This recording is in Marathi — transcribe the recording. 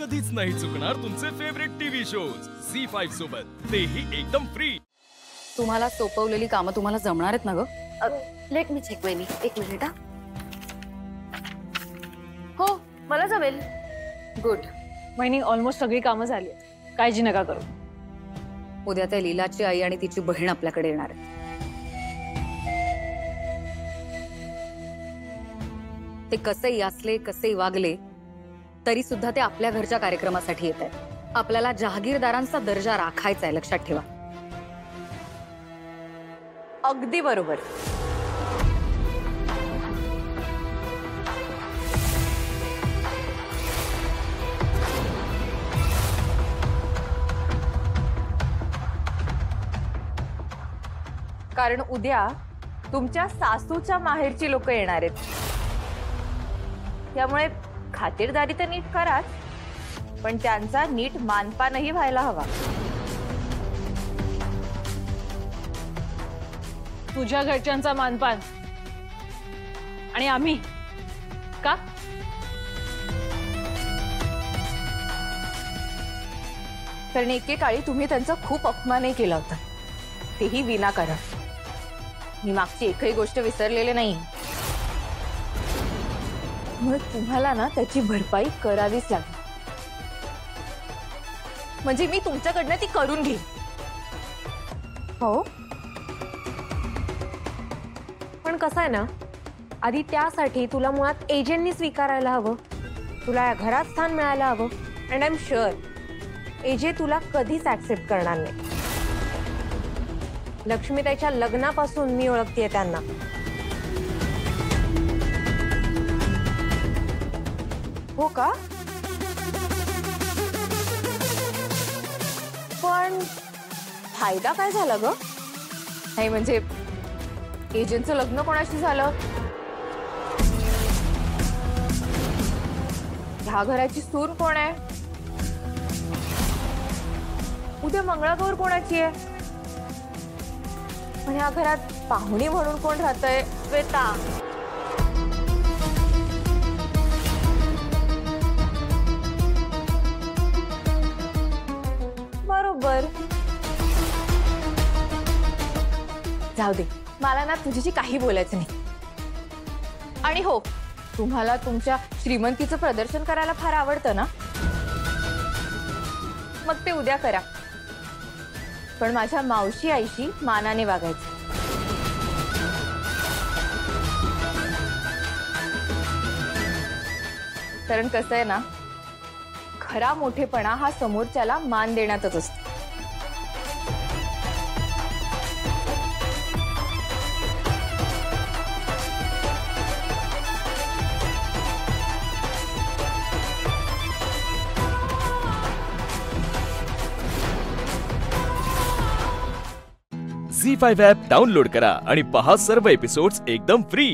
कधीच नाही चुकणार तुमचे फेवरेट टीव्ही शोज झी5 सोबत, तेही एकदम फ्री। तुम्हाला सोपवलेली कामं तुम्हाला जमणार आहेत ना ग? लेट मी चेक वहिनी, एक मिनिट। हो मला जमेल। गुड। वहिनी ऑलमोस्ट सगळी कामं झाली आहेत, काळजी नका करू। उद्या त्या लीलाची आई आणि तिची बहीण आपल्याकडे येणार आहेत। ते कसेही असले कसेही वागले तरी सुद्धा ते आपल्या घरच्या कार्यक्रमासाठी येत आहेत। आपल्याला जहागीरदारांचा दर्जा राखायचा आहे, लक्षात ठेवा। अगदी बरोबर। कारण उद्या तुमच्या सासूच्या माहेरची लोक येणार आहेत, त्यामुळे खातिरदारी तर नीट कराच, पण त्यांचा नीट मानपानही व्हायला हवा। तुझ्या घरच्यांचा मानपान आणि आम्ही का? कारण एकेकाळी तुम्ही त्यांचा खूप अपमानही केला होता, तेही विनाकारण। मी मागची एकही गोष्ट विसरलेली नाही, मग तुम्हाला ना त्याची भरपाई करावीच लागेल। म्हणजे मी तुमच्याकडनं ती करून घेईन। हो, पण कसं आहे ना, आधी त्यासाठी तुला मुळात एजंटनी स्वीकारायला हवं, तुला या घरात स्थान मिळायला हवं। And I am sure AJ तुला कधीच ऍक्सेप्ट करणार नाही। लक्ष्मीताईच्या लग्नापासून मी ओळखतेय त्यांना। हो का? पण फायदा काय झाला ग? नाही म्हणजे एजंटचं लग्न कोणाशी झालं? ह्या घराची सून कोण आहे? उद्या मंगळागौर कोणाची आहे? पण ह्या घरात पाहुणी म्हणून कोण राहतंय? श्वेता। बरोबर। जाऊ दे, मला ना तुझ्याशी काही बोलायचं नाही। आणि हो, तुम्हाला तुमच्या श्रीमंतीचं प्रदर्शन करायला फार आवडतं ना, मग ते उद्या करा, पण माझ्या मावशी आईशी मानाने वागायचं। कारण कसं आहे ना, खरा मोठेपणा हा समोरच्याला मान देण्यातच असतो। झी5 ॲप डाउनलोड करा आणि पहा सर्व एपिसोड्स एकदम फ्री।